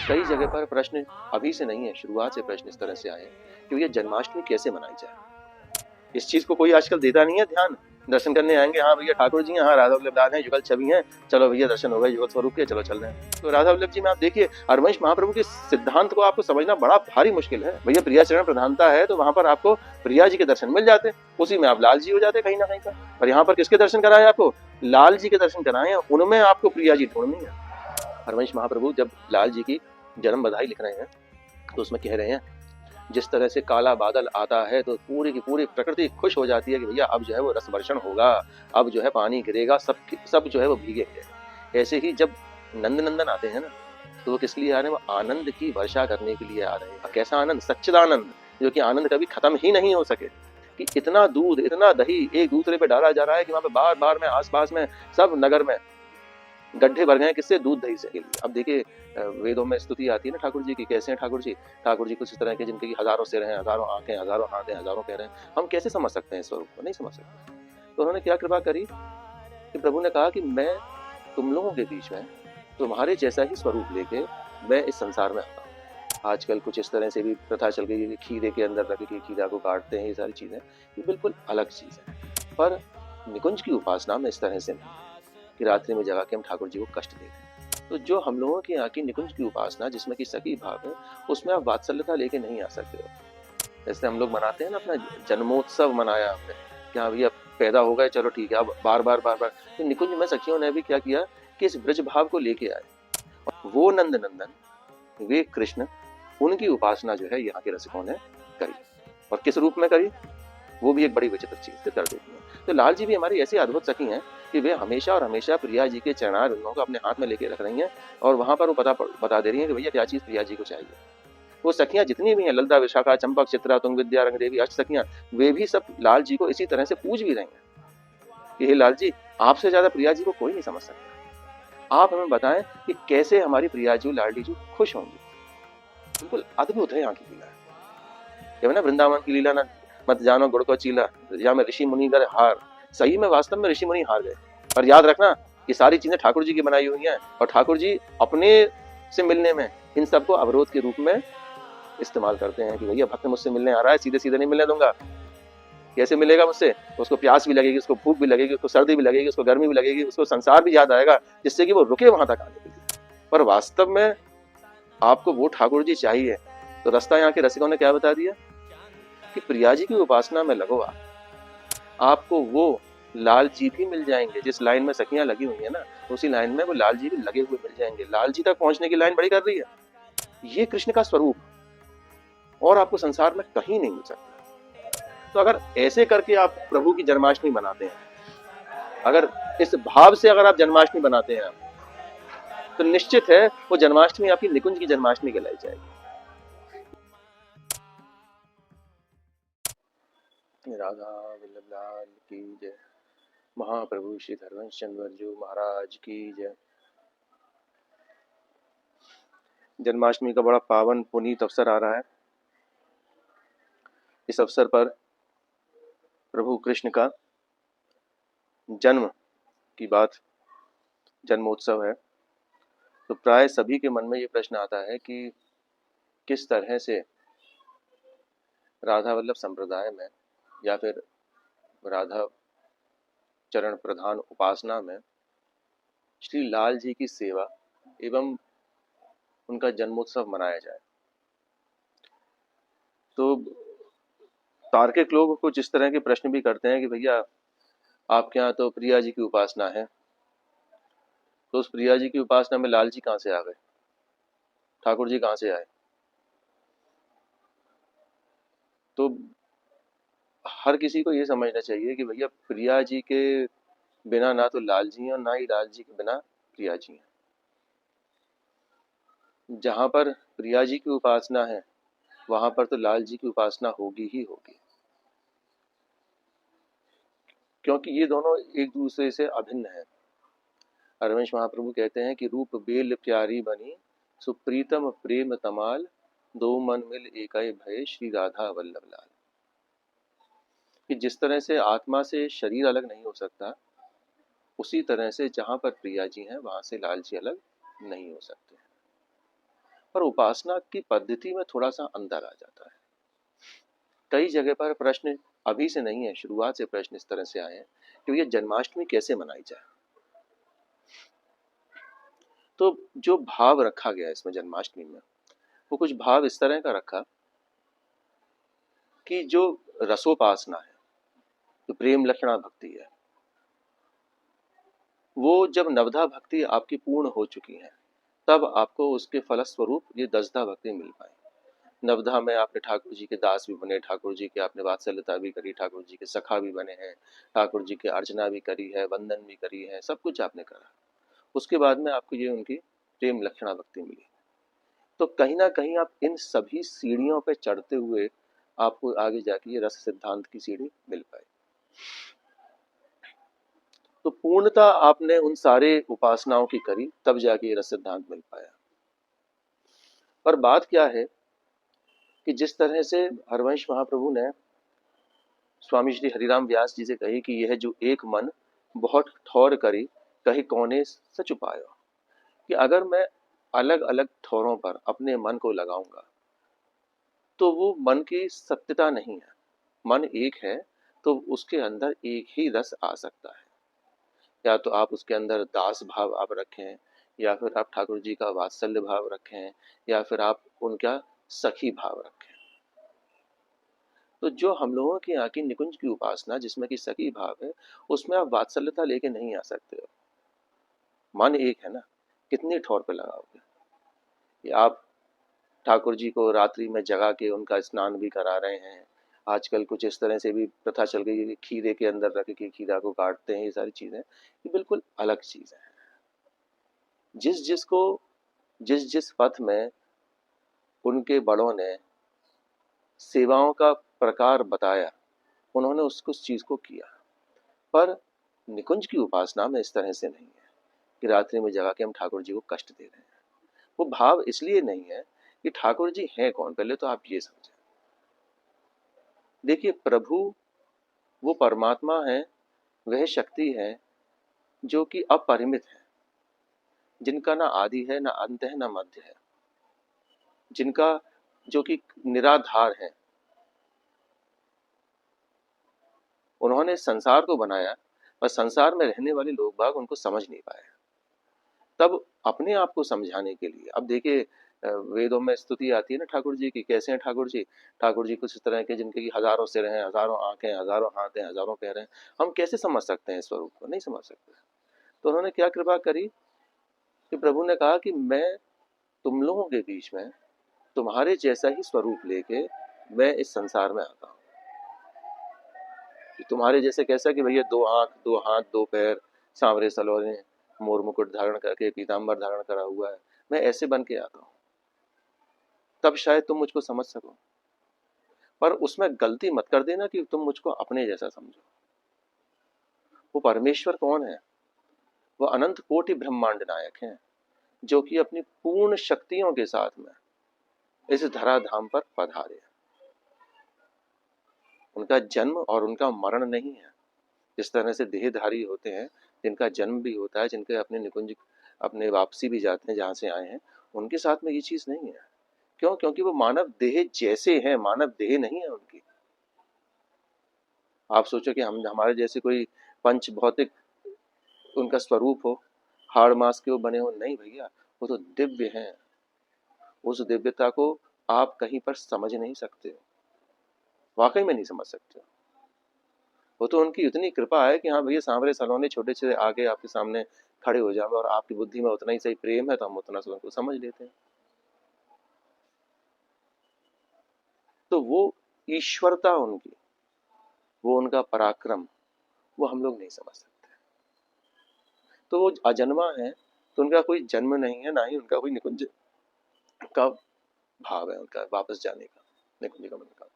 कई जगह पर प्रश्न अभी से नहीं है, शुरुआत से प्रश्न इस तरह से आए कि भैया जन्माष्टमी कैसे मनाई जाए। इस चीज को कोई आजकल देता नहीं है ध्यान। दर्शन करने आएंगे, हाँ भैया ठाकुर जी हैं, हाँ राधा वल्लभ दास हैं, युगल छवि हैं, चलो भैया दर्शन हो गए युगल स्वरूप के, चलो चल रहे हैं। तो राधा वल्लभ जी में आप देखिए, हरवंश महाप्रभु के सिद्धांत को आपको समझना बड़ा भारी मुश्किल है। भैया प्रिया चरण प्रधानता है तो वहां पर आपको प्रिया जी के दर्शन मिल जाते, उसी में आप लाल जी हो जाते कहीं ना कहीं पर। और यहाँ पर किसके दर्शन कराए आपको? लाल जी के दर्शन कराए, उनमें आपको प्रिया जी ढूंढनी है। हरवंश महाप्रभु जब लाल जी की जन्म बधाई लिख रहे हैं तो उसमें कह रहे हैं, जिस तरह से काला बादल आता है तो पूरी की पूरी प्रकृति खुश हो जाती है कि भैया अब जो है वो रस वर्षण होगा, अब जो है पानी गिरेगा, सब जो है वो भीगेंगे। ऐसे ही जब नंद नंदन आते हैं ना, तो वो किस लिए आ रहे हैं? वो आनंद की वर्षा करने के लिए आ रहे हैं। कैसा आनंद? सच्चिदानंद, जो कि आनंद कभी खत्म ही नहीं हो सके। कि इतना दूध इतना दही एक दूसरे पे डाला जा रहा है कि वहां पे बार बार में आसपास में सब नगर में गड्ढे भर गए, किससे? दूध दही से। अब देखिए वेदों में स्तुति आती है ना ठाकुर जी की, कैसे हैं ठाकुर जी? ठाकुर जी कुछ इस तरह के जिनके हजारों सिर हैं, हजारों आंखें, हजारों हाथ हैं, हजारों पैर हैं। हम कैसे समझ सकते हैं इस स्वरूप को? नहीं समझ सकते। तो उन्होंने क्या कृपा करी कि प्रभु ने कहा कि मैं तुम लोगों के बीच में तुम्हारे जैसा ही स्वरूप लेके मैं इस संसार में आता हूँ। आजकल कुछ इस तरह से भी प्रथा चल गई है कि खीरे के अंदर रख के खीरा को काटते हैं, ये सारी चीजें, ये बिल्कुल अलग चीज है। पर निकुंज की उपासना में इस तरह से नहीं कि रात्रि में जगा के हम ठाकुर जी को कष्ट देते हैं। तो जो हम लोगों के यहाँ की निकुंज की उपासना जिसमें कि सखी भाव है, उसमें आप वात्सल्यता लेके नहीं आ सकते हो। जैसे हम लोग मनाते हैं ना, अपना जन्मोत्सव मनाया हमने, क्या भैया पैदा हो गए, चलो ठीक है, अब बार बार तो निकुंज में सखियों ने भी क्या किया कि इस ब्रज भाव को लेके आए। और वो नंद नंदन, वे कृष्ण, उनकी उपासना जो है यहाँ के रसिकों ने करी। और किस रूप में करी, वो भी एक बड़ी विचित्र चीज कर देती है। तो लाल जी भी हमारी ऐसी अद्भुत सखी हैं कि वे हमेशा और हमेशा प्रिया जी के चरणारविंदों को अपने हाथ में लेके रख रही हैं, और वहां पर वो बता दे रही हैं कि भैया क्या चीज प्रिया जी को चाहिए। वो सखियां जितनी भी हैं, ललिता, विशाखा, चंपक, चित्रा, तुंग विद्या, रंगदेवी, अष्ट सखियां, वे भी सब लाल जी को इसी तरह से पूज भी रही हैं कि हे लाल जी, आपसे ज्यादा प्रिया जी को कोई नहीं समझ सकता। आप हमें बताएं कि कैसे हमारी प्रिया जी, लाडली जी खुश होंगी। बिल्कुल अद्भुत है यहाँ की लीला। जब ना वृंदावन की लीला ना, मत जानो गुड़ को चीला, या में ऋषि मुनि गए हार। सही में वास्तव में ऋषि मुनि हार गए। पर याद रखना, ये सारी चीजें ठाकुर जी की बनाई हुई हैं, और ठाकुर जी अपने से मिलने में इन सबको अवरोध के रूप में इस्तेमाल करते हैं कि भैया भक्त मुझसे मिलने आ रहा है, सीधे सीधे नहीं मिलने दूंगा। कैसे मिलेगा मुझसे? उसको प्यास भी लगेगी, उसको भूख भी लगेगी, उसको सर्दी भी लगेगी, उसको गर्मी भी लगेगी, उसको संसार भी याद आएगा, जिससे कि वो रुके वहां तक आने के लिए। पर वास्तव में आपको वो ठाकुर जी चाहिए, तो रास्ता यहाँ के रसिकों ने क्या बता दिया कि प्रिया जी की उपासना में लगो, आपको वो लाल जी भी मिल जाएंगे। जिस लाइन में सखियां लगी हुई है ना, उसी लाइन में वो लाल जी भी लगे हुए मिल जाएंगे। लाल जी तक पहुंचने की लाइन बड़ी कर रही है। ये कृष्ण का स्वरूप और आपको संसार में कहीं नहीं मिल सकता। तो अगर ऐसे करके आप प्रभु की जन्माष्टमी बनाते हैं, अगर इस भाव से अगर आप जन्माष्टमी बनाते हैं, तो निश्चित है वो जन्माष्टमी आपकी निकुंज की जन्माष्टमी कहलाई जाएगी। राधा वल्लभ लाल की जय। महाप्रभु श्री हरवंश चंद्र जी महाराज की जय। जन्माष्टमी का बड़ा पावन पुनीत अवसर आ रहा है। इस अवसर पर प्रभु कृष्ण का जन्म की बात, जन्मोत्सव है, तो प्राय सभी के मन में ये प्रश्न आता है कि किस तरह से राधा वल्लभ संप्रदाय में या फिर राधा चरण प्रधान उपासना में श्री लाल जी की सेवा एवं उनका जन्मोत्सव मनाया जाए। तो तार्किक लोग कुछ इस तरह के प्रश्न भी करते हैं कि भैया आपके यहाँ तो प्रिया जी की उपासना है, तो उस प्रिया जी की उपासना में लाल जी कहाँ से आ गए, ठाकुर जी कहाँ से आए? तो हर किसी को ये समझना चाहिए कि भैया प्रिया जी के बिना ना तो लाल जी हैं और ना ही लाल जी के बिना प्रिया जी हैं। जहां पर प्रिया जी की उपासना है, वहां पर तो लाल जी की उपासना होगी ही होगी, क्योंकि ये दोनों एक दूसरे से अभिन्न है। हरवंश महाप्रभु कहते हैं कि रूप बेल प्यारी बनी, सुप्रीतम प्रेम तमाल, दो मन मिल एकै भय, श्री राधा वल्लभ लाल। कि जिस तरह से आत्मा से शरीर अलग नहीं हो सकता, उसी तरह से जहां पर प्रिया जी हैं वहां से लाल जी अलग नहीं हो सकते। पर उपासना की पद्धति में थोड़ा सा अंतर आ जाता है। कई जगह पर प्रश्न अभी से नहीं है, शुरुआत से प्रश्न इस तरह से आए हैं कि ये जन्माष्टमी कैसे मनाई जाए। तो जो भाव रखा गया है इसमें जन्माष्टमी में, वो कुछ भाव इस तरह का रखा कि जो रसोपासना है, जो प्रेम लक्षणा भक्ति है, वो जब नवधा भक्ति आपकी पूर्ण हो चुकी है, तब आपको उसके फलस्वरूप ये दसधा भक्ति मिल पाए। नवधा में आपने ठाकुर जी के दास भी बने, ठाकुर जी के आपने वात्सल्यता भी करी, ठाकुर जी के सखा भी बने हैं, ठाकुर जी की अर्चना भी करी है, वंदन भी करी है, सब कुछ आपने करा। उसके बाद में आपको ये उनकी प्रेम लक्षणा भक्ति मिली। तो कहीं ना कहीं आप इन सभी सीढ़ियों पे चढ़ते हुए आपको आगे जाके ये रस सिद्धांत की सीढ़ी मिल पाई। तो पूर्णता आपने उन सारे उपासनाओं की करी, तब जाके ये रस सिद्धांत मिल पाया। पर बात क्या है कि जिस तरह से हरवंश महाप्रभु ने स्वामी श्री हरिराम व्यास जी से कही कि यह जो एक मन बहुत ठौर करी, कहीं कोने सच उपायो, कि अगर मैं अलग अलग ठौरों पर अपने मन को लगाऊंगा तो वो मन की सत्यता नहीं है। मन एक है तो उसके अंदर एक ही रस आ सकता है। या तो आप उसके अंदर दास भाव आप रखें, या फिर आप ठाकुर जी का वात्सल्य भाव रखें, या फिर आप उनका सखी भाव रखें। तो जो हम लोगों के यहाँ की निकुंज की उपासना जिसमें कि सखी भाव है, उसमें आप वात्सल्यता लेके नहीं आ सकते हो। मन एक है ना, कितनी ठौर पे लगाओगे। ये आप ठाकुर जी को रात्रि में जगा के उनका स्नान भी करा रहे हैं। आजकल कुछ इस तरह से भी प्रथा चल गई है कि खीरे के अंदर रख के खीरा को काटते हैं। ये सारी चीजें ये बिल्कुल अलग चीज है। जिस जिस पथ में उनके बड़ों ने सेवाओं का प्रकार बताया, उन्होंने उस चीज को किया। पर निकुंज की उपासना में इस तरह से नहीं है कि रात्रि में जगा के हम ठाकुर जी को कष्ट दे रहे हैं। वो भाव इसलिए नहीं है कि ठाकुर जी हैं कौन, पहले तो आप ये समझें। देखिए, प्रभु वो परमात्मा है, वह शक्ति है जो कि अपरिमित है, जिनका ना आदि है, ना अंत है, ना मध्य है, जिनका जो कि निराधार है। उन्होंने संसार को बनाया, पर संसार में रहने वाले लोग बाग उनको समझ नहीं पाए। तब अपने आप को समझाने के लिए, अब देखिए वेदों में स्तुति आती है ना ठाकुर जी की, कैसे हैं ठाकुर जी। ठाकुर जी कुछ इस तरह के जिनके की हजारों सिर हैं, हजारों आंखें, हजारों हाथ हैं, हजारों पैर हैं। हम कैसे समझ सकते हैं इस स्वरूप को, नहीं समझ सकते। तो उन्होंने क्या कृपा करी कि प्रभु ने कहा कि मैं तुम लोगों के बीच में तुम्हारे जैसा ही स्वरूप लेके मैं इस संसार में आता हूँ। तुम्हारे जैसे कैसा कि भैया दो आंख, दो हाथ, दो पैर, सांवरे सलोने, मोर मुकुट धारण करके, पीताम्बर धारण करा हुआ है, मैं ऐसे बन के आता हूँ। तब शायद तुम मुझको समझ सको। पर उसमें गलती मत कर देना कि तुम मुझको अपने जैसा समझो। वो परमेश्वर कौन है? वो अनंत कोटि ब्रह्मांड नायक हैं, जो कि अपनी पूर्ण शक्तियों के साथ में इस धराधाम पर पधारे। उनका जन्म और उनका मरण नहीं है। जिस तरह से देहधारी होते हैं, जिनका जन्म भी होता है, जिनके अपने निकुंज अपने वापसी भी जाते हैं जहां से आए हैं, उनके साथ में ये चीज नहीं है। क्यों? क्योंकि वो मानव देह जैसे हैं, मानव देह नहीं है उनकी। आप सोचो कि हम हमारे जैसे कोई पंच भौतिक उनका स्वरूप हो, हाड़ मास के वो बने हो, नहीं भैया, वो तो दिव्य हैं। उस दिव्यता को आप कहीं पर समझ नहीं सकते हो, वाकई में नहीं समझ सकते हो। वो तो उनकी इतनी कृपा है कि हाँ भैया सांवरे सलोने छोटे से आगे आपके सामने खड़े हो जाए, और आपकी बुद्धि में उतना ही सही प्रेम है तो हम उतना से उनको समझ लेते हैं। तो वो ईश्वरता उनकी, वो उनका पराक्रम, वो हम लोग नहीं समझ सकते। तो वो अजन्मा है, तो उनका कोई जन्म नहीं है, ना ही उनका कोई निकुंज का भाव है, उनका वापस जाने का, निकुंज गमन का।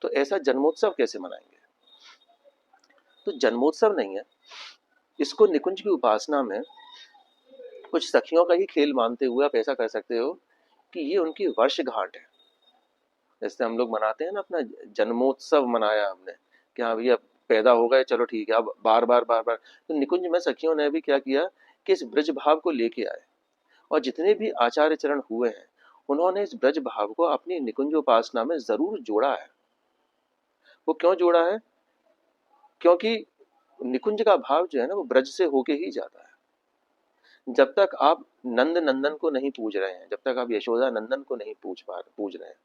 तो ऐसा जन्मोत्सव कैसे मनाएंगे? तो जन्मोत्सव नहीं है, इसको निकुंज की उपासना में कुछ सखियों का ही खेल मानते हुए आप ऐसा कर सकते हो कि ये उनकी वर्षगांठ है। जैसे हम लोग मनाते हैं ना अपना जन्मोत्सव मनाया हमने, कि हाँ भैया पैदा हो गए, चलो ठीक है, अब बार बार बार बार। तो निकुंज में सखियों ने भी क्या किया कि इस ब्रज भाव को लेके आए और जितने भी आचार्य चरण हुए हैं उन्होंने इस ब्रज भाव को अपनी निकुंजोपासना में जरूर जोड़ा है। वो क्यों जोड़ा है? क्योंकि निकुंज का भाव जो है ना वो ब्रज से होके ही जाता है। जब तक आप नंद नंदन को नहीं पूज रहे हैं, जब तक आप यशोदा नंदन को नहीं पूज रहे हैं,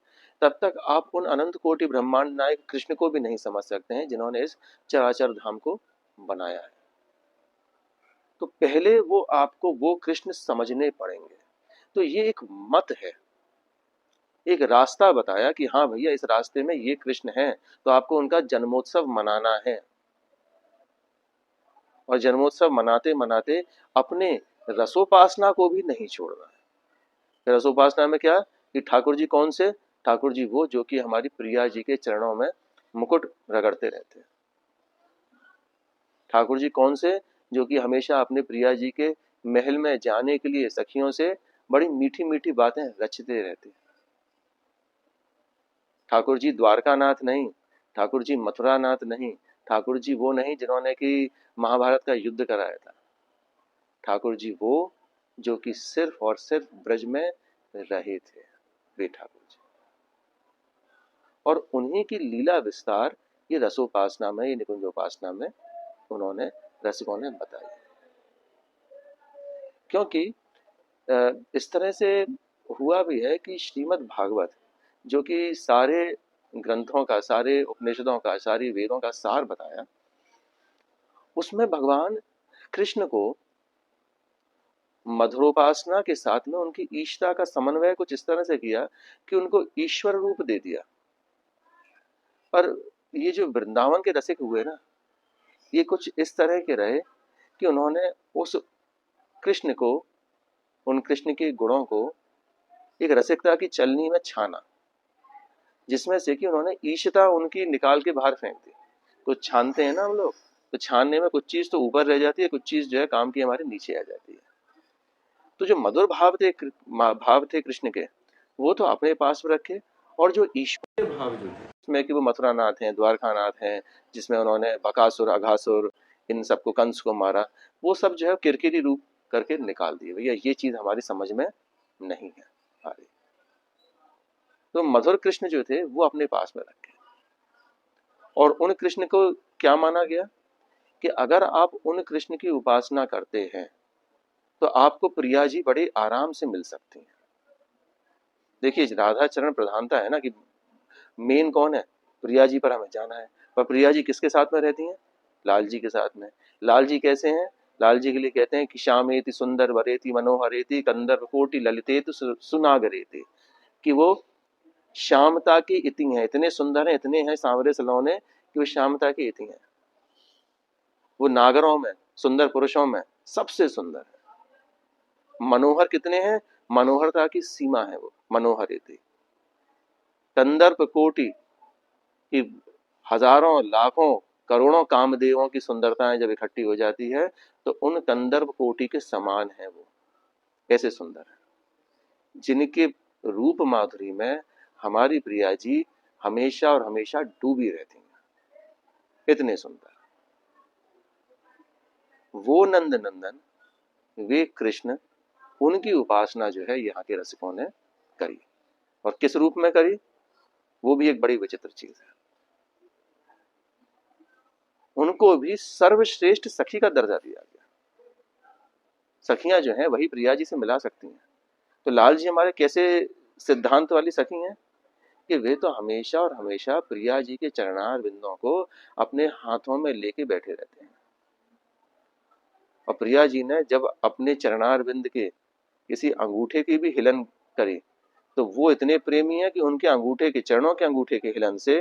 तब तक आप उन अनंत कोटि ब्रह्मांड नायक कृष्ण को भी नहीं समझ सकते हैं जिन्होंने इस चराचर धाम को बनाया है। तो पहले वो आपको वो कृष्ण समझने पड़ेंगे। तो ये एक मत है, एक रास्ता बताया कि हाँ भैया इस रास्ते में ये कृष्ण हैं, तो आपको उनका जन्मोत्सव मनाना है। और जन्मोत्सव मनाते मनाते अपने रसोपासना को भी नहीं छोड़ना है। रसोपासना में क्या कि ठाकुर जी कौन से? ठाकुर जी वो जो कि हमारी प्रिया जी के चरणों में मुकुट रगड़ते रहते हैं। ठाकुर जी कौन से? जो कि हमेशा अपने प्रिया जी के महल में जाने के लिए सखियों से बड़ी मीठी मीठी बातें रचते रहते हैं। ठाकुर जी द्वारकानाथ नहीं, ठाकुर जी मथुरानाथ नहीं, ठाकुर जी वो नहीं जिन्होंने कि महाभारत का युद्ध कराया था। ठाकुर जी वो जो कि सिर्फ और सिर्फ ब्रज में रहे थे, वे ठाकुर जी। और उन्हीं की लीला विस्तार ये रसोपासना में, ये निकुंजोपासना में उन्होंने रसिकों ने बताई। क्योंकि इस तरह से हुआ भी है कि श्रीमद् भागवत जो कि सारे ग्रंथों का, सारे उपनिषदों का, सारी वेदों का सार बताया, उसमें भगवान कृष्ण को मधुरोपासना के साथ में उनकी ईशता का समन्वय कुछ इस तरह से किया कि उनको ईश्वर रूप दे दिया। पर ये जो वृंदावन के रसिक हुए ना, ये कुछ इस तरह के रहे कि उन्होंने उस कृष्ण को, उन कृष्ण के गुणों को एक रसिकता की चलनी में छाना, जिसमें से कि उन्होंने ईशता उनकी निकाल के बाहर फेंक दी। कुछ छानते हैं ना हम लोग, तो छानने में कुछ चीज तो ऊपर रह जाती है, कुछ चीज जो है काम की हमारे नीचे आ जाती है। तो जो मधुर भाव थे कृष्ण के, वो तो अपने पास में रखे। और जो ईश्वर भाव जो थे जिसमें कि वो मथुरा नाथ हैं, द्वारका नाथ हैं, जिसमें उन्होंने बकासुर, अघासुर, इन सबको, कंस को मारा, वो सब जो है किरकिरी रूप करके निकाल दिए। भैया ये चीज हमारी समझ में नहीं है आ रही। तो मधुर कृष्ण जो थे वो अपने पास में रखे। और उन कृष्ण को क्या माना गया कि अगर आप उन कृष्ण की उपासना करते हैं तो आपको प्रिया जी बड़े आराम से मिल सकती हैं। देखिए राधा चरण प्रधानता है ना कि मेन कौन है? प्रिया जी पर हमें जाना है। पर प्रिया जी किसके साथ में रहती हैं? लाल जी के साथ में। लाल जी कैसे हैं? लाल जी के लिए कहते हैं कि श्यामेति सुंदर वरेति मनोहरेति कंदर्प कोटि ललितेति सुनागरेति, कि वो श्यामता की इति हैं, इतने सुंदर हैं, इतने हैं सांवरे सलोने कि वो श्यामता की इति हैं। वो नागरों में, सुंदर पुरुषों में सबसे सुंदर है। मनोहर कितने हैं? मनोहरता की सीमा है वो मनोहरेति। कंदर्प कोटि कि हजारों, लाखों, करोड़ों कामदेवों की सुंदरताएं जब इकट्ठी हो जाती है तो उन कंदर्प कोटि के समान है वो। ऐसे सुंदर है जिनके रूप माधुरी में हमारी प्रिया जी हमेशा और हमेशा डूबी रहती हैं। इतने सुंदर वो नंद नंदन, वे कृष्ण, उनकी उपासना जो है यहाँ के रसिकों ने करी। और किस रूप में करी? वो भी एक बड़ी विचित्र चीज है। उनको भी सर्वश्रेष्ठ सखी का दर्जा दिया गया। सखियां जो हैं वही प्रिया जी से मिला सकती हैं। तो लाल जी हमारे कैसे सिद्धांत वाली सखी हैं कि वे तो हमेशा और हमेशा प्रिया जी के चरणार बिंदों को अपने हाथों में लेके बैठे रहते हैं। और प्रिया जी ने जब अपने चरणार बिंद के किसी अंगूठे की भी हिलन करी तो वो इतने प्रेमी है कि उनके अंगूठे के, चरणों के अंगूठे के हिलन से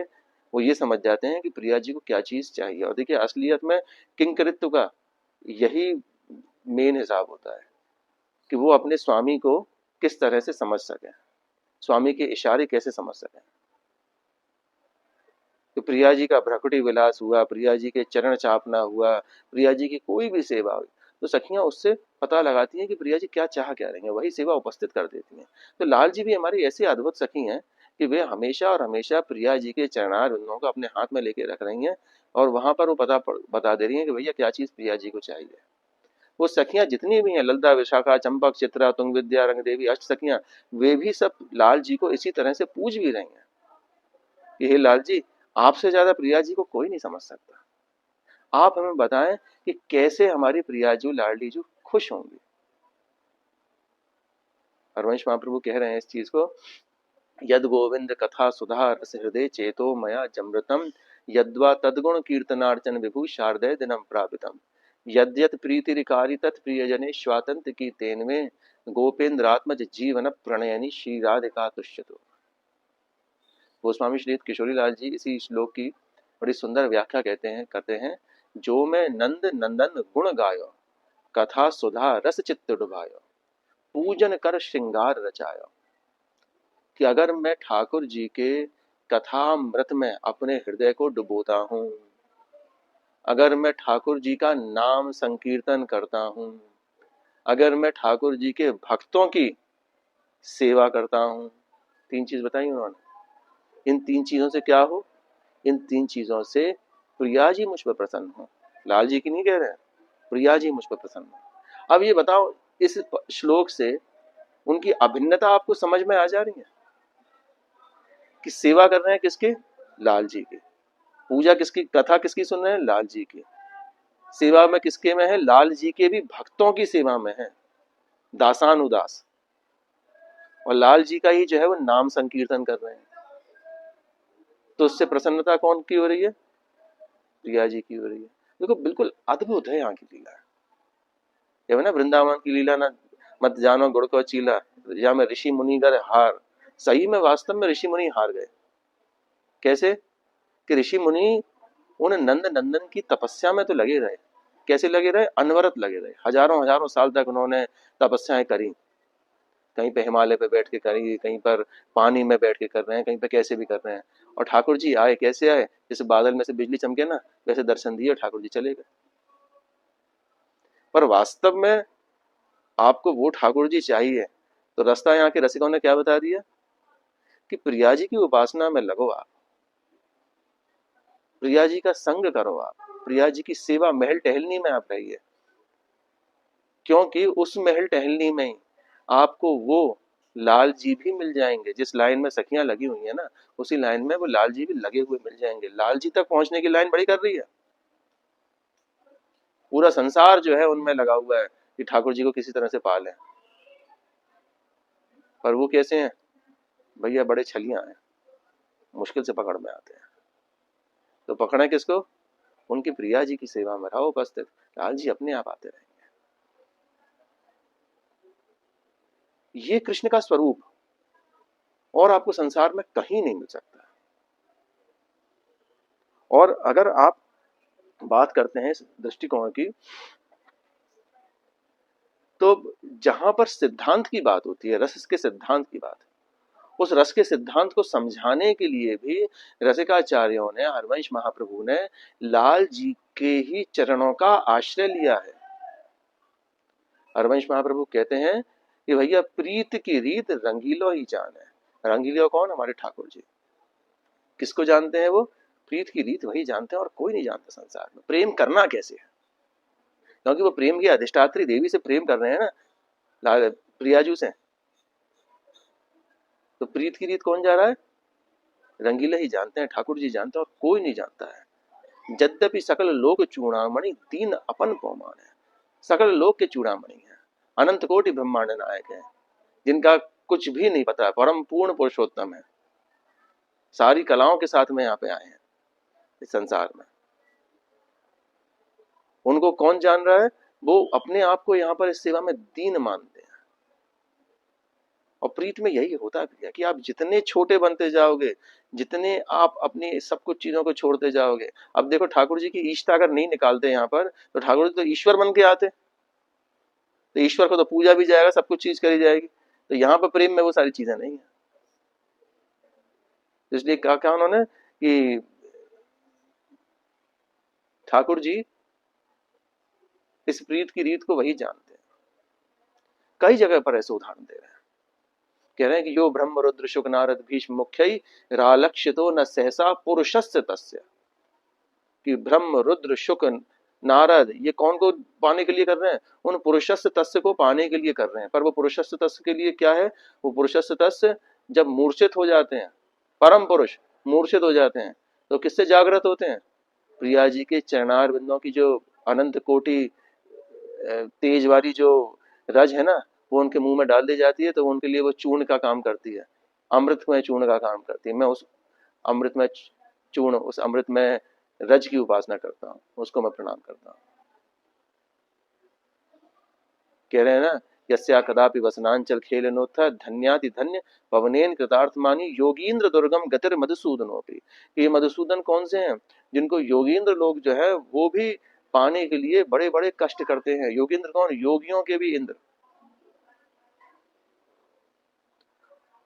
वो ये समझ जाते हैं कि प्रिया जी को क्या चीज चाहिए। और देखिए असलियत में किंकरित्व का यही मेन हिसाब होता है कि वो अपने स्वामी को किस तरह से समझ सके, स्वामी के इशारे कैसे समझ सके। तो प्रिया जी का भ्रकुटी विलास हुआ, प्रिया जी के चरण चापना हुआ, प्रिया जी की कोई भी सेवा हुई, तो सखियां उससे पता लगाती हैं कि प्रिया जी क्या चाह क्या रही हैं, वही सेवा उपस्थित कर देती हैं। तो लाल जी भी हमारी ऐसी अद्भुत सखी हैं कि वे हमेशा और हमेशा प्रिया जी के चरणार बिंदों को अपने हाथ में लेके रख रही हैं और वहां पर वो बता दे रही हैं कि भैया क्या चीज प्रिया जी को चाहिए। वो सखियां जितनी भी हैं, ललिता, विशाखा, चंपक, चित्रा, तुंग विद्या, रंग देवी, अष्ट सखियां, वे भी सब लाल जी को इसी तरह से पूज भी रही हैं कि हे लाल जी, आपसे ज्यादा प्रिया जी को कोई नहीं समझ सकता। आप हमें बताएं कि कैसे हमारी प्रियाजू लाडली जू खुश होंगी। हरवंश महाप्रभु कह रहे हैं इस चीज को, यद गोविंद कथा सुधा रस हृदय चेतो मया जमृतम, यद्वा तद्गुण कीर्तनार्चन विभु शारदय दिनम प्रापितम, यद्यत प्रीतिरिकारी तत्प्रियजने स्वातंत्र की तेनवे, गोपेन्द्रात्मज जीवन प्रणयनी श्री राधिका तुष्यतु। गोस्वामी श्री किशोरी लाल जी इसी श्लोक की बड़ी सुंदर व्याख्या करते हैं, जो मैं नंद नंदन गुण गायो, कथा सुधा रस चित्त डुबायो, पूजन कर श्रृंगार रचायो। कि अगर मैं ठाकुर जी के कथामृत में अपने हृदय को डुबोता हूँ, अगर मैं ठाकुर जी का नाम संकीर्तन करता हूँ, अगर मैं ठाकुर जी के भक्तों की सेवा करता हूँ, तीन चीज बताई उन्होंने, इन तीन चीजों से क्या हो, इन तीन चीजों से प्रिया जी मुझ पर प्रसन्न हो। लाल जी की नहीं कह रहे हैं, प्रिया जी मुझ पर प्रसन्न हो। अब ये बताओ, इस श्लोक से उनकी अभिन्नता आपको समझ में आ जा रही है कि सेवा कर रहे हैं किसके, लाल जी की, पूजा किसकी, कथा किसकी सुन रहे हैं, लाल जी की, सेवा में किसके में है, लाल जी के भी भक्तों की सेवा में है, दासानुदास, और लाल जी का ही जो है वो नाम संकीर्तन कर रहे हैं। तो उससे प्रसन्नता कौन की हो रही है, प्रिया जी की हो रही है। देखो बिल्कुल अद्भुत है यहाँ की लीला, ये ना वृंदावन की लीला ना, मत जानो गुड़ को चीला, या में ऋषि मुनि कर हार। सही में वास्तव में ऋषि मुनि हार गए। कैसे कि ऋषि मुनि उन नंद नंदन की तपस्या में तो लगे रहे। कैसे लगे रहे, अनवरत लगे रहे, हजारों हजारों साल तक उन्होंने तपस्याएं करी, कहीं पे हिमालय पे बैठ के करी, कहीं पर पानी में बैठ के कर रहे हैं, कहीं पे कैसे भी कर रहे हैं। और ठाकुर जी आए, कैसे आए, जैसे बादल में से बिजली चमके ना, वैसे दर्शन दिए, ठाकुर जी चले गए। पर वास्तव में आपको वो ठाकुर जी चाहिए तो रास्ता यहाँ के रसिकों ने क्या बता दिया कि प्रिया जी की उपासना में लगो आप, प्रिया जी का संग करो आप, प्रिया जी की सेवा महल टहलनी में आप रहिए, क्योंकि उस महल टहलनी में ही आपको वो लाल जी भी मिल जाएंगे। जिस लाइन में सखियां लगी हुई है ना, उसी लाइन में वो लाल जी भी लगे हुए मिल जाएंगे। लाल जी तक पहुंचने की लाइन बड़ी कर रही है, पूरा संसार जो है उनमें लगा हुआ है कि ठाकुर जी को किसी तरह से पालें। पर वो कैसे हैं भैया, बड़े छलियां हैं, मुश्किल से पकड़ में आते हैं। तो पकड़े किसको, उनकी प्रिया जी की सेवा में रहो उपस्थित, लाल जी अपने आप आते रहेंगे। ये कृष्ण का स्वरूप और आपको संसार में कहीं नहीं मिल सकता। और अगर आप बात करते हैं इस दृष्टिकोण की, तो जहां पर सिद्धांत की बात होती है, रस के सिद्धांत की बात, उस रस के सिद्धांत को समझाने के लिए भी रसिकाचार्यों ने, हरवंश महाप्रभु ने लाल जी के ही चरणों का आश्रय लिया है। हरवंश महाप्रभु कहते हैं कि भैया प्रीत की रीत रंगीलो ही जान है। रंगीलो कौन, हमारे ठाकुर जी। किसको जानते हैं वो, प्रीत की रीत वही जानते हैं, और कोई नहीं जानता संसार में प्रेम करना कैसे है। क्योंकि वो प्रेम की अधिष्ठात्री देवी से प्रेम कर रहे हैं ना, प्रियाजू से। तो प्रीत की रीत कौन जा रहा है, रंगीले ही जानते हैं, ठाकुर जी जानते हैं, और कोई नहीं जानता है। यद्यपि सकल लोक चूड़ामणि दीन अपन पौमान है। सकल लोक के चूड़ामणि है, अनंत कोटि ब्रह्मांड नायक है, जिनका कुछ भी नहीं पता, परम पूर्ण पुरुषोत्तम है, सारी कलाओं के साथ में यहाँ पे आए हैं इस संसार में। उनको कौन जान रहा है, वो अपने आप को यहाँ पर इस सेवा में दीन मानते हैं। और प्रीत में यही होता है कि आप जितने छोटे बनते जाओगे, जितने आप अपनी सब कुछ चीजों को छोड़ते जाओगे। अब देखो ठाकुर जी की इष्टता अगर नहीं निकालते यहाँ पर, तो ठाकुर जी तो ईश्वर बन के आते, तो ईश्वर को तो पूजा भी जाएगा, सब कुछ चीज करी जाएगी। तो यहाँ पर प्रेम में वो सारी चीजें नहीं है। इसलिए कहा उन्होंने कि ठाकुर जी इस प्रीत की रीत को वही जानते हैं। कई जगह पर ऐसे उदाहरण दे रहे हैं, कह रहे हैं कि यो ब्रह्म रुद्र शुक नारद भीष्म मुख्य रालक्षितो न सहसा पुरुषस्य तस्य। कि ब्रह्म रुद्र शुक नारद, ये कौन को पाने के लिए कर रहे हैं? उन पुरुषस्य तस्य को पाने के लिए कर रहे हैं। पर वो पुरुषस्य तस्य के लिए क्या है? वो पुरुषस्य तस्य जब मूर्छित हो जाते हैं, परम पुरुष मूर्छित हो जाते हैं, तो किससे जागृत होते हैं? प्रिया जी के चरणार बिंदों की जो अनंत कोटि तेज वाली जो रज है ना, वो उनके मुंह में डाल दी जाती है, तो उनके लिए वो चूर्ण का काम करती है, अमृतमय चूर्ण का काम करती है। मैं उस अमृतमय चूर्ण, उस अमृतमय रज की उपासना करता हूँ, उसको मैं प्रणाम करता हूँ। कह रहे हैं ना, यस्या कदापि वसनांचल खेलनोत्थ धन्याति धन्य पवनेन कृतार्थमानी योगींद्र दुर्गम गतिर मधुसूदनोपि। ये मधुसूदन कौन से हैं? जिनको योगींद्र लोग जो है वो भी पाने के लिए बड़े बड़े कष्ट करते हैं। योगींद्र कौन? योगियों के भी इंद्र।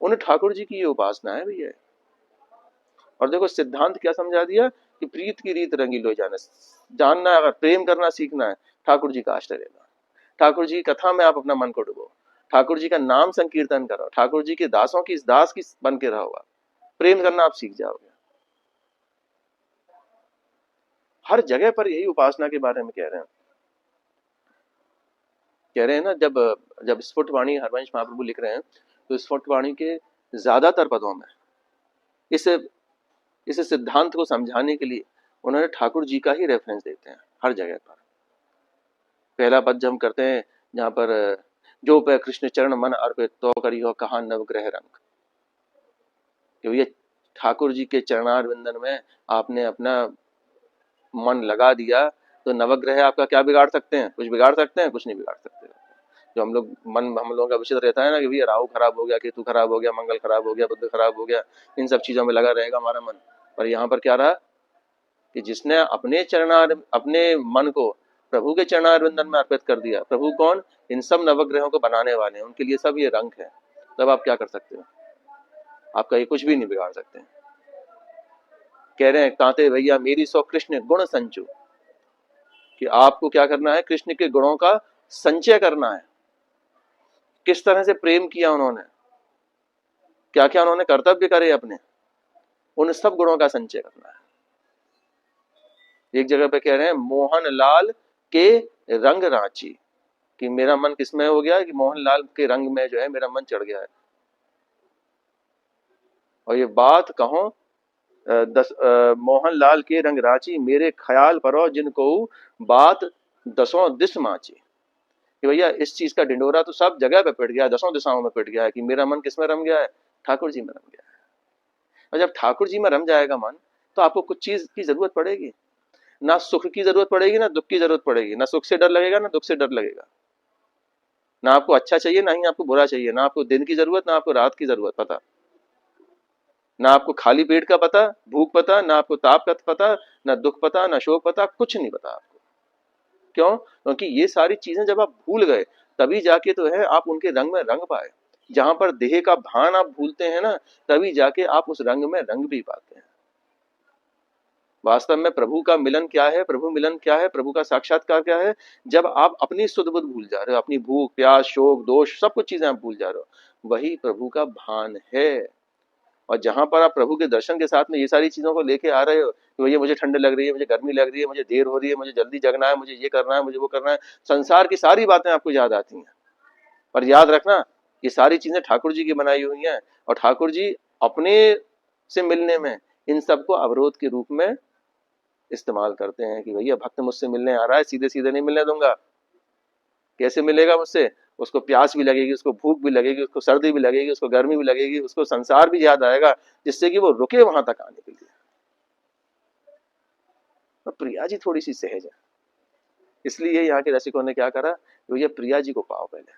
उन ठाकुर जी की ये उपासना है भैया। और देखो सिद्धांत क्या समझा दिया कि प्रीत की रीत रंगी लो जाना, जानना, अगर प्रेम करना सीखना है, ठाकुर जी का आश्रय लेना, ठाकुर जी की कथा में आप अपना मन को डुबो, ठाकुर जी का नाम संकीर्तन करो, ठाकुर जी के दासों की दास की बन के रहोगा, प्रेम करना आप सीख जाओगे। हर जगह पर यही उपासना के बारे में कह रहे हैं। कह रहे हैं ना, जब जब स्फुटवाणी हरवंश महाप्रभु लिख रहे हैं, तो स्फुटवाणी के ज्यादातर पदों में इस इस सिद्धांत को समझाने के लिए उन्होंने ठाकुर जी का ही रेफरेंस देते हैं हर जगह पर। पहला पद जब हम करते हैं जहां पर जो पे कृष्ण चरण मन अर्पित तो करियो कहा नवग्रह रंग, कि ये ठाकुर जी के चरणार विंदन में आपने अपना मन लगा दिया, तो नवग्रह आपका क्या बिगाड़ सकते हैं? कुछ बिगाड़ सकते हैं? कुछ नहीं बिगाड़ सकते। जो हम लोग मन, हम लोगों का विषय रहता है ना कि भैया राहु खराब हो गया, केतु खराब हो गया, मंगल खराब हो गया, बुध खराब हो गया, इन सब चीजों में लगा रहेगा हमारा मन। पर यहाँ पर क्या रहा कि जिसने अपने चरणार, अपने मन को प्रभु के चरणारविंदन में अर्पित कर दिया, प्रभु कौन? इन सब नवग्रहों को बनाने वाले हैं, उनके लिए सब ये रंग है। तब आप क्या कर सकते हो? आपका ये कुछ भी नहीं बिगाड़ सकते। कह रहे हैं कांते भैया मेरी सौ कृष्ण गुण संचु, कि आपको क्या करना है? कृष्ण के गुणों का संचय करना है। किस तरह से प्रेम किया उन्होंने, क्या क्या उन्होंने कर्तव्य करे अपने, उन सब गुणों का संचय करना है। एक जगह पे कह रहे हैं मोहन लाल के रंग रांची, कि मेरा मन किसमें हो गया है? कि मोहन लाल के रंग में जो है मेरा मन चढ़ गया है। और ये बात कहो मोहन लाल के रंग रांची मेरे ख्याल परो जिनको बात दसों दिश माची, कि भैया इस चीज का ढिंडोरा तो सब जगह पे पिट गया है, दसों दिशाओं में पिट गया है, कि मेरा मन किसमें रम गया है? ठाकुर जी में रम गया है। और जब ठाकुर जी में रम जाएगा मन, तो आपको कुछ चीज की जरूरत पड़ेगी ना, सुख की जरूरत पड़ेगी ना दुख की जरूरत पड़ेगी, ना सुख से डर लगेगा ना दुख से डर लगेगा, ना आपको अच्छा चाहिए ना ही आपको बुरा चाहिए, ना आपको दिन की जरूरत ना आपको रात की जरूरत पता, ना आपको खाली पेट का पता, भूख पता, ना आपको ताप का पता, ना दुख पता, ना शोक पता, कुछ नहीं पता आपको। क्यों? क्योंकि ये सारी चीजें जब आप भूल गए, तभी जाके तो है आप उनके रंग में रंग पाए। जहां पर देह का भान आप भूलते हैं ना, तभी जाके आप उस रंग में रंग भी पाते हैं। वास्तव में प्रभु का मिलन क्या है? प्रभु मिलन क्या है? प्रभु का साक्षात्कार क्या है? जब आप अपनी सुध बुध भूल जा रहे हो, अपनी भूख प्यास शोक दोष सब कुछ चीजें आप भूल जा रहे हो, वही प्रभु का भान है। और जहां पर आप प्रभु के दर्शन के साथ में ये सारी चीजों को लेके आ रहे हो कि भैया मुझे ठंड लग रही है, मुझे गर्मी लग रही है, मुझे देर हो रही है, मुझे जल्दी जगना है, मुझे ये करना है, मुझे वो करना है, संसार की सारी बातें आपको याद आती हैं। पर याद रखना, ये सारी चीजें ठाकुर जी की बनाई हुई हैं, और ठाकुर जी अपने से मिलने में इन सबको अवरोध के रूप में इस्तेमाल करते हैं, कि भैया भक्त मुझसे मिलने आ रहा है, सीधे सीधे नहीं मिलने दूंगा। कैसे मिलेगा मुझसे? उसको प्यास भी लगेगी, उसको भूख भी लगेगी, उसको सर्दी भी लगेगी, उसको गर्मी भी लगेगी, उसको संसार भी याद आएगा, जिससे कि वो रुके वहां तक आने के लिए। तो प्रिया जी थोड़ी सी सहज है, इसलिए यहाँ के रसिकों ने क्या करा, तो ये प्रिया जी को पाओ पहले,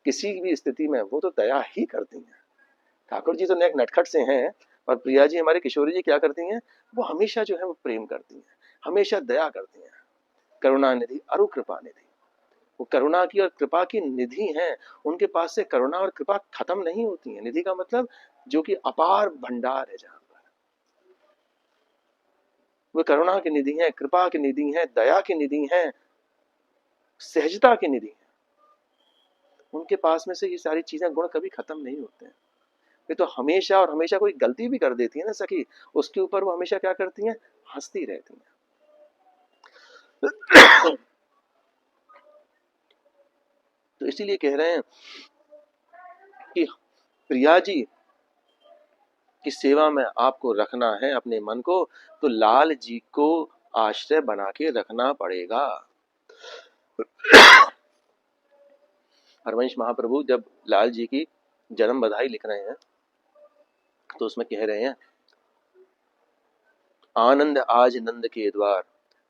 किसी भी स्थिति में वो तो दया ही करती हैं। ठाकुर जी तो नेक नटखट से हैं, और प्रिया जी हमारे किशोरी जी क्या करती हैं? वो हमेशा जो है वो प्रेम करती हैं, हमेशा दया करती हैं। करुणा निधि अरु कृपा निधि, वो करुणा की और कृपा की निधि हैं। उनके पास से करुणा और कृपा खत्म नहीं होती है। निधि का मतलब जो कि अपार भंडार है, जहां पर वो करुणा की निधि है, कृपा की निधि है, दया की निधि है, सहजता की निधि है। उनके पास में से ये सारी चीजें गुण कभी खत्म नहीं होते हैं। ये तो हमेशा और हमेशा कोई गलती भी कर देती है ना सखी, उसके ऊपर वो हमेशा क्या करती हैं? हंसती रहती हैं। तो इसीलिए कह रहे हैं कि प्रिया जी की सेवा में आपको रखना है अपने मन को, तो लाल जी को आश्रय बना के रखना पड़ेगा। हरवंश महाप्रभु जब लाल जी की जन्म बधाई लिख रहे हैं तो उसमें कह रहे हैं, आनंद आज नंद के द्वार,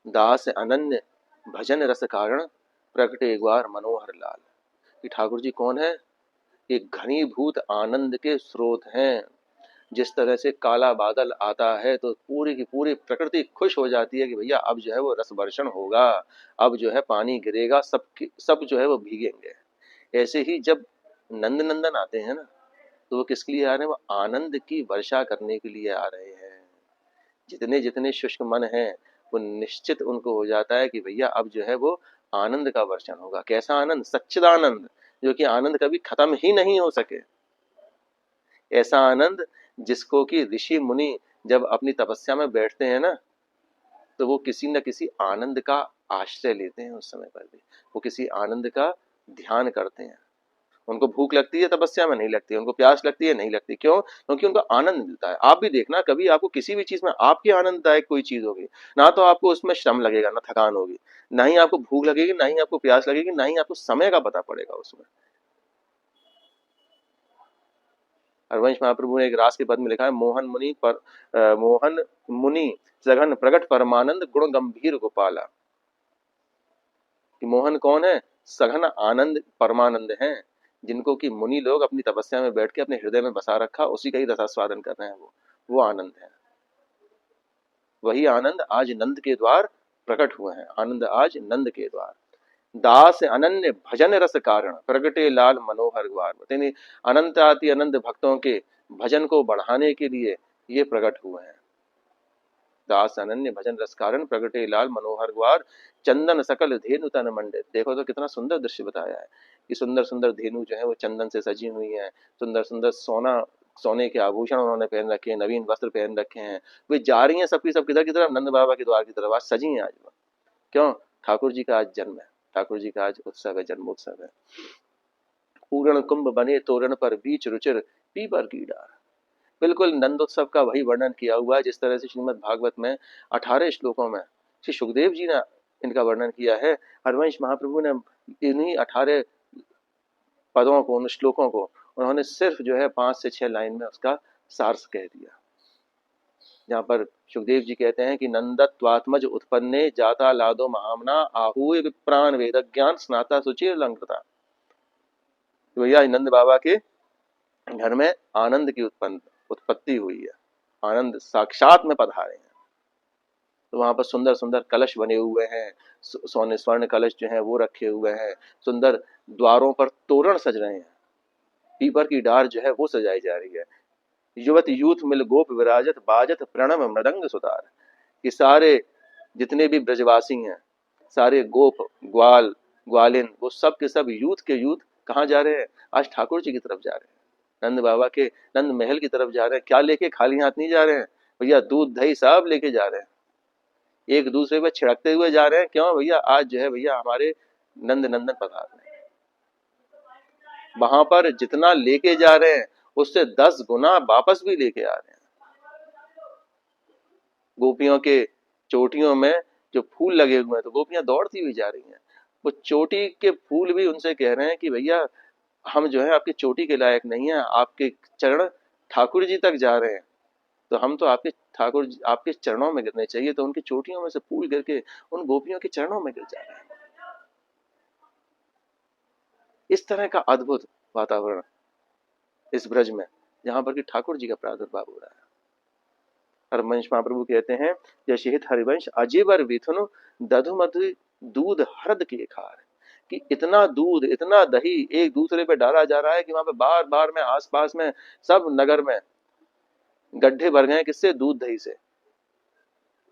दास अनन्य भजन रस कारण, प्रगटे एक बार मनोहर लाल। कि ठाकुर जी कौन है? एक घनीभूत आनंद के स्रोत हैं। जिस तरह से काला बादल आता है तो पूरी की पूरी प्रकृति खुश हो जाती है कि भैया अब जो है वो रस वर्षण होगा, अब जो है पानी गिरेगा, सब जो है वो भीगेंगे। ऐसे ही जब नंद नंदन आते हैं ना, तो वो किसके लिए आ रहे हैं? वो आनंद की वर्षा करने के लिए आ रहे हैं। जितने जितने शुष्क मन हैं वो निश्चित उनको हो जाता है कि भैया अब जो है वो आनंद का वर्षण होगा। कैसा आनंद? सच्चिदानंद, जो कि आनंद कभी खत्म ही नहीं हो सके। ऐसा आनंद जिसको कि ऋषि मुनि जब अपनी तपस्या में बैठते हैं ना, तो वो किसी न किसी आनंद का आश्रय लेते हैं। उस समय पर भी वो किसी आनंद का ध्यान करते हैं। उनको भूख लगती है तपस्या में? नहीं लगती। उनको प्यास लगती है? नहीं लगती। क्यों? क्योंकि उनको आनंद मिलता है। आप भी देखना, कभी आपको किसी भी चीज में आपकी आनंददायक कोई चीज होगी ना, तो आपको उसमें श्रम लगेगा, ना थकान होगी, ना ही आपको भूख लगेगी, ना ही आपको प्यास लगेगी, ना ही आपको समय का पता पड़ेगा उसमें। हरवंश महाप्रभु ने एक रास के पद में लिखा है, मोहन मुनि सघन प्रगट परमानंद गुण गंभीर गोपाला। कि मोहन कौन है? सघन आनंद परमानंद हैं, जिनको कि मुनि लोग अपनी तपस्या में बैठ के अपने हृदय में बसा रखा, उसी का ही रसास्वादन कर रहे हैं। वो आनंद है। वही आनंद आज नंद के द्वार प्रकट हुए हैं। आनंद आज नंद के द्वार, दास अनन्य भजन रस कारण, प्रगटे लाल मनोहर द्वार। यानी अनंत आदि अनंत भक्तों के भजन को बढ़ाने के लिए ये प्रकट हुए हैं। दास अनन्य भजन रस कारण, प्रगटे लाल मनोहर द्वार, चंदन सकल धेनु तन मंडित। देखो तो कितना सुंदर दृश्य बताया है कि सुंदर सुंदर धेनु जो है वो चंदन से सजी हुई है। सुंदर सुंदर सोने के आभूषण उन्होंने पहन रखे हैं, नवीन वस्त्र पहन रखे हैं। वे जा रही हैं सबकी सब किधर की तरफ? नंद बाबा के द्वार की तरफ। आज सजी हैं। आज वो क्यों? ठाकुर जी का आज जन्म है, ठाकुर जी का आज उत्सव है, जन्मोत्सव है। पूर्ण कुंभ बने तोरण पर बीच रुचिर पीपर की डार। बिल्कुल नंदोत्सव का वही वर्णन किया हुआ है जिस तरह से श्रीमद् भागवत में 18 श्लोकों में श्री सुखदेव जी ने इनका वर्णन किया है। हरवंश महाप्रभु ने इन्हीं 18 पदों को, उन श्लोकों को उन्होंने सिर्फ जो है 5 से 6 लाइन में उसका सार कह दिया। जहाँ पर सुखदेव जी कहते हैं कि नंदत्वात्मज उत्पन्ने जाता लादो महामना, आहूय विप्राण वेद ज्ञान स्नाता सुचि अलंकृता। भैया नंद बाबा के घर में आनंद की उत्पत्ति हुई है, आनंद साक्षात में पधारे हैं। तो वहां पर सुंदर सुंदर कलश बने हुए हैं, सोने स्वर्ण कलश जो है वो रखे हुए हैं। सुंदर द्वारों पर तोरण सज रहे हैं, पीपर की डार जो है वो सजाई जा रही है। युवत यूथ मिल गोप विराजत, बाजत प्रणव मृदंग सुतार। ये सारे जितने भी ब्रजवासी हैं, सारे गोप ग्वाल ग्वालिन, वो सब के सब यूथ के यूथ कहाँ जा रहे हैं? आज ठाकुर जी की तरफ जा रहे हैं, नंद बाबा के नंद महल की तरफ जा रहे हैं। क्या लेके? खाली हाथ नहीं जा रहे हैं भैया, दूध दही सब लेके जा रहे हैं। एक दूसरे पे छिड़कते हुए जा रहे हैं। क्यों भैया? आज जो है भैया हमारे नंद नंदन पधार रहे हैं। वहां पर जितना लेके जा रहे हैं उससे 10 गुना वापस भी लेके आ रहे हैं। गोपियों के चोटियों में जो फूल लगे हुए हैं तो गोपियां दौड़ती हुई जा रही हैं। वो चोटी के फूल भी उनसे कह रहे हैं कि भैया हम जो है आपकी चोटी के लायक नहीं है, आपके चरण ठाकुर जी तक जा रहे हैं, तो हम तो आपके चरणों में गिरने चाहिए। तो उनकी चोटियों में से फूल गिर के उन गोपियों के चरणों में गिर जा रहे हैं। इस तरह का अद्भुत वातावरण इस ब्रज में, जहां पर कि ठाकुर जी का प्रादुर्भाव हो रहा है। हरवंश महाप्रभु कहते हैं, जैसे हित हरिवंश अजीबर विथुन दधु मधु दूध हरद के खार। कि इतना दूध इतना दही एक दूसरे पे डाला जा रहा है कि वहां पे बार बार में आसपास में सब नगर में गड्ढे भर गए। किससे? दूध दही से।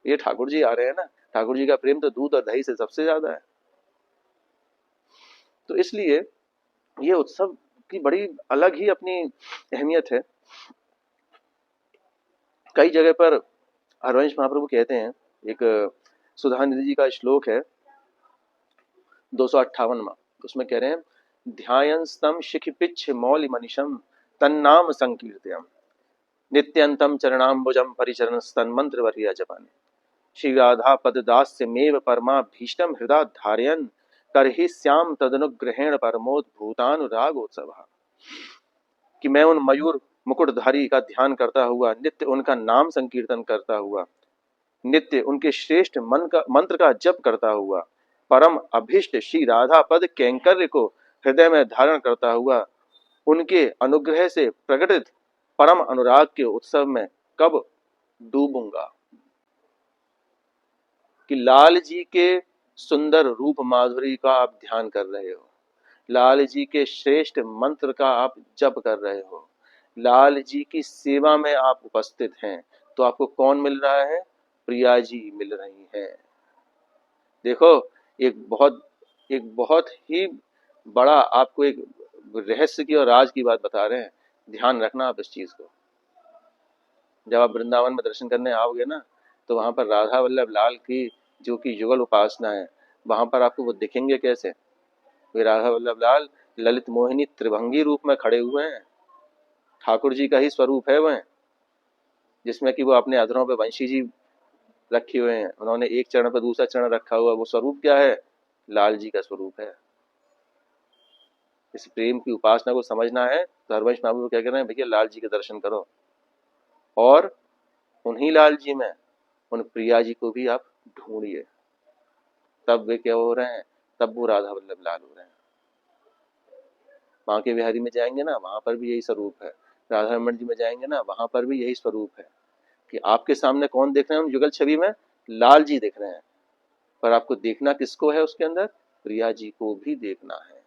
ये ठाकुर जी आ रहे हैं ना, ठाकुर जी का प्रेम तो दूध और दही से सबसे ज्यादा है। तो इसलिए ये उत्सव की बड़ी अलग ही अपनी अहमियत है। कई जगह पर हरवंश महाप्रभु कहते हैं, एक सुधानिधि जी का श्लोक है 258वां, उसमें कह रहे हैं ध्यायंस्तम शिखिपिच्छ मौलि मनिशम तन्नाम संकीर्तयम नित्यंतम चरणाम्बुजम परिचरण स्तन मंत्र वर्या जपाने श्री राधा पद दास्य मेव परमा भीष्टम हृदय धारयन करहि श्याम तदनुग्रहेण परमोद भूतानुरागोत्सव, कि मैं उन मयूर मुकुटधारी का ध्यान करता हुआ, नित्य उनका नाम संकीर्तन करता हुआ, नित्य उनके श्रेष्ठ मंत्र का जप करता हुआ, परम अभिष्ट श्री राधा पद कैंकर्य को हृदय में धारण करता हुआ, उनके अनुग्रह से प्रकटित परम अनुराग के उत्सव में कब डूबूंगा। कि लाल जी के सुंदर रूप माधुरी का आप ध्यान कर रहे हो, लाल जी के श्रेष्ठ मंत्र का आप जप कर रहे हो, लाल जी की सेवा में आप उपस्थित हैं, तो आपको कौन मिल रहा है? प्रिया जी मिल रही हैं। देखो एक बहुत ही बड़ा आपको एक रहस्य की और राज की बात बता रहे हैं, ध्यान रखना आप इस चीज को। जब आप वृंदावन में दर्शन करने आओगे ना, तो वहां पर राधा वल्लभ लाल की जो कि युगल उपासना है, वहां पर आपको वो दिखेंगे कैसे? वे राधा वल्लभ लाल ललित मोहिनी त्रिभंगी रूप में खड़े हुए हैं, ठाकुर जी का ही स्वरूप है वह, जिसमें कि वो अपने अधरों पे वंशी जी रखे हुए हैं, उन्होंने एक चरण पर दूसरा चरण रखा हुआ, वो स्वरूप क्या है? लाल जी का स्वरूप है। इस प्रेम की उपासना को समझना है तो हरवंश महाप्रभु क्या कह रहे हैं, भैया लाल जी के दर्शन करो, और उन्हीं लाल जी में उन प्रिया जी को भी आप ढूंढिए, तब वे क्या हो रहे हैं? तब वो राधा वल्लभ लाल हो रहे हैं। बांके बिहारी में जाएंगे ना, वहां पर भी यही स्वरूप है। राधा रमण जी में जाएंगे ना, वहां पर भी यही स्वरूप है कि आपके सामने कौन देख रहे हैं? उन युगल छवि में लाल जी देख रहे हैं, पर आपको देखना किसको है? उसके अंदर प्रिया जी को भी देखना है।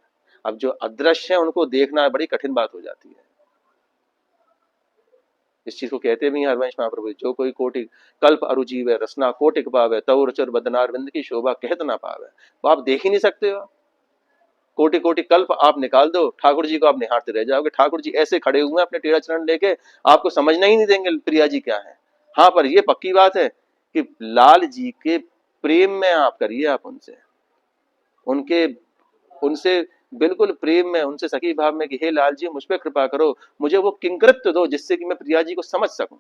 अब जो अदृश्य है उनको देखना बड़ी कठिन बात हो जाती है। इस चीज को कहते भी हैं हरवंश महाप्रभु, जो कोई कोटि कल्प अरुजीव है रसना कोटिक पावे, तौर चर बदनारविंद की शोभा कहत ना पावे। तो आप देख ही नहीं सकते हो, कोटि कोटि कल्प आप निकाल दो, ठाकुर जी को आप निहारते रह जाओगे। ठाकुर जी ऐसे खड़े हुए हैं अपने टेढ़ा चरण लेके, आपको समझना ही नहीं देंगे प्रिया जी क्या है। हाँ, पर यह पक्की बात है कि लाल जी के प्रेम में आप करिए, आप उनके उनसे बिल्कुल प्रेम में, उनसे सखी भाव में कि हे लाल जी मुझ पर कृपा करो, मुझे वो किंकृत्य दो जिससे कि मैं प्रिया जी को समझ सकूं,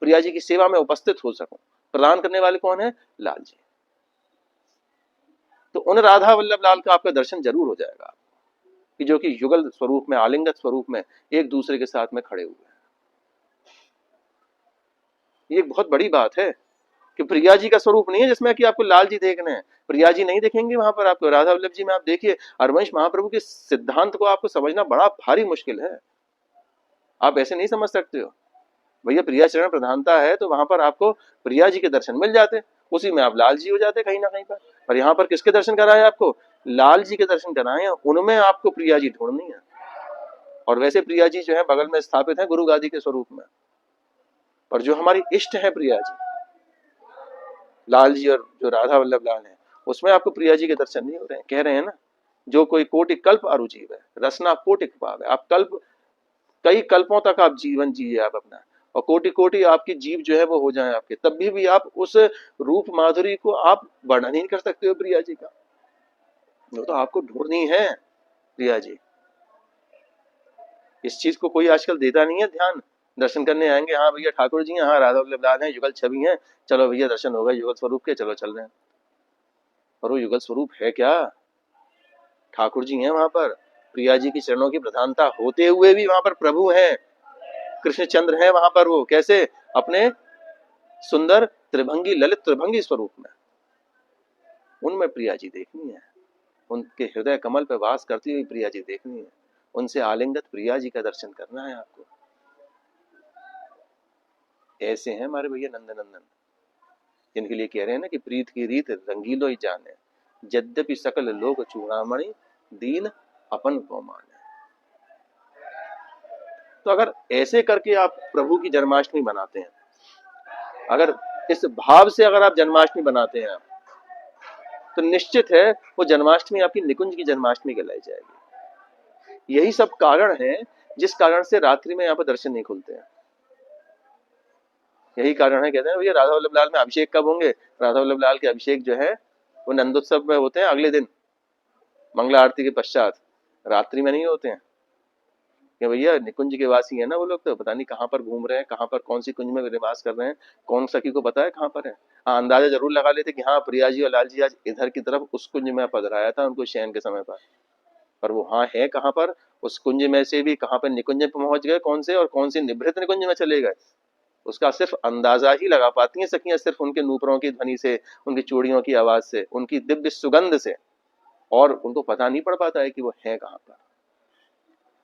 प्रिया जी की सेवा में उपस्थित हो सकूं। प्रदान करने वाले कौन है? लाल जी। तो उन राधा वल्लभ लाल का आपका दर्शन जरूर हो जाएगा, कि जो कि युगल स्वरूप में, आलिंगत स्वरूप में एक दूसरे के साथ में खड़े हुए हैं। ये एक बहुत बड़ी बात है कि प्रिया जी का स्वरूप नहीं है जिसमें कि आपको लाल जी देखने हैं, प्रिया जी नहीं दिखेंगे वहां पर आपको। राधा वल्लभ जी में आप देखिए, हरवंश महाप्रभु के सिद्धांत को आपको समझना बड़ा भारी मुश्किल है। आप ऐसे नहीं समझ सकते हो, भैया प्रिया चरण प्रधानता है तो वहां पर आपको प्रिया जी के दर्शन मिल जाते, उसी में आप लाल जी हो जाते कहीं ना कहीं पर। और यहाँ पर किसके दर्शन कराए? आपको लाल जी के दर्शन कराए, उनमें आपको प्रिया जी ढूंढनी है। और वैसे प्रिया जी जो है बगल में स्थापित है गुरु गादी के स्वरूप में, पर जो हमारी इष्ट है प्रिया जी, लाल जी और जो राधा वल्लभ लाल है, उसमें आपको प्रिया जी के दर्शन नहीं हो रहे हैं। कह रहे हैं ना, जो कोई कोटि कल्प अरुजीव है रसना कोटि पाव है। आप कल्प, कई कल्पों तक आप जीवन जिए आप अपना, और कोटि कोटि आपकी जीव जो है वो हो जाए आपके, तब भी आप उस रूप माधुरी को आप वर्णन ही नहीं कर सकते हो प्रिया जी का। वो तो आपको ढूंढनी है प्रिया जी। इस चीज को कोई आजकल देता नहीं है ध्यान। दर्शन करने आएंगे, हाँ भैया ठाकुर जी हैं, हाँ राधा वल्लभ लाल हैं, युगल छवि हैं, चलो भैया दर्शन हो गए युगल स्वरूप के, चलो चल रहे हैं। और वो युगल स्वरूप है क्या? ठाकुर जी हैं वहां पर, प्रिया जी की चरणों की प्रधानता होते हुए भी वहां पर प्रभु हैं, कृष्णचंद्र है वहां पर। वो कैसे? अपने सुंदर त्रिभंगी, ललित त्रिभंगी स्वरूप में। उनमें प्रिया जी देखनी है, उनके हृदय कमल पर वास करती हुई प्रिया जी देखनी है, उनसे आलिंगत प्रिया जी का दर्शन करना है आपको। ऐसे हैं हमारे भैया नंदनंदन, जिनके लिए कह रहे हैं ना कि प्रीत की रीत रंगीलो ही जाने, यद्यपि सकल लोग चूड़ामणि दीन अपन को माने। तो अगर ऐसे करके आप प्रभु की जन्माष्टमी बनाते हैं, अगर इस भाव से अगर आप जन्माष्टमी बनाते हैं, तो निश्चित है वो जन्माष्टमी आपकी निकुंज की जन्माष्टमी कहलाई जाएगी। यही सब कारण है जिस कारण से रात्रि में यहाँ पर दर्शन नहीं खुलते हैं। यही कारण है, कहते हैं भैया राधा वल्लभ लाल में अभिषेक कब होंगे? राधा वल्लभ लाल के अभिषेक जो है वो नंदोत्सव में होते हैं, अगले दिन मंगला आरती के पश्चात, रात्रि में नहीं होते हैं। कि भैया निकुंज के वासी है ना वो लोग, तो पता नहीं कहाँ पर घूम रहे हैं, कहाँ पर कौन सी कुंज में निवास कर रहे हैं, कौन सखी को पता है कहाँ पर है। हाँ, अंदाजा जरूर लगा लेते कि हाँ प्रिया जी और लाल जी आज इधर की तरफ उस कुंज में पधराया था उनको शयन के समय पर वो हाँ है कहाँ पर, उस कुंज में से भी कहाँ पर निकुंज में पहुंच गए कौन से, और कौन सी निभृत निकुंज में चले गए, उसका सिर्फ अंदाजा ही लगा पाती हैं सखियां, सिर्फ उनके नूपुरों की ध्वनि से, उनकी चूड़ियों की आवाज से, उनकी दिव्य सुगंध से, और उनको पता नहीं पड़ पाता है कि वो है कहाँ पर।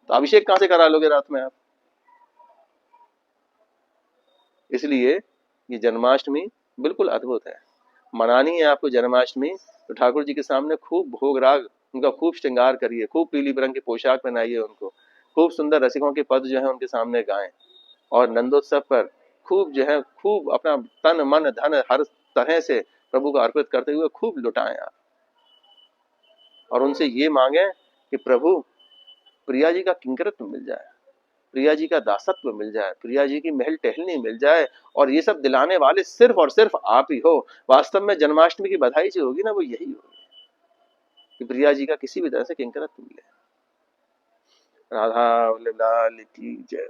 तो अभिषेक कहाँ से करा लोगे रात में आप? इसलिए ये जन्माष्टमी बिल्कुल अद्भुत है। मनानी है आपको जन्माष्टमी, तो ठाकुर जी के सामने खूब भोग राग, उनका खूब श्रृंगार करिए, खूब पीली रंग की पोशाक पहनाइए उनको, खूब सुंदर रसिकों के पद जो है उनके सामने गाएं, और नंदोत्सव पर खूब जो है खूब अपना तन मन धन हर तरह से प्रभु को अर्पित करते हुए खूब लुटाएं आप, और उनसे ये मांगे कि प्रभु प्रिया जी का किंकरत्व मिल जाए, प्रिया जी का दासत्व मिल जाए, प्रिया जी की महल टहलनी मिल जाए, और ये सब दिलाने वाले सिर्फ और सिर्फ आप ही हो। वास्तव में जन्माष्टमी की बधाई जो होगी ना वो यही होगी कि प्रिया जी का किसी भी तरह से किंकरत्व मिले। राधा लाल की जय।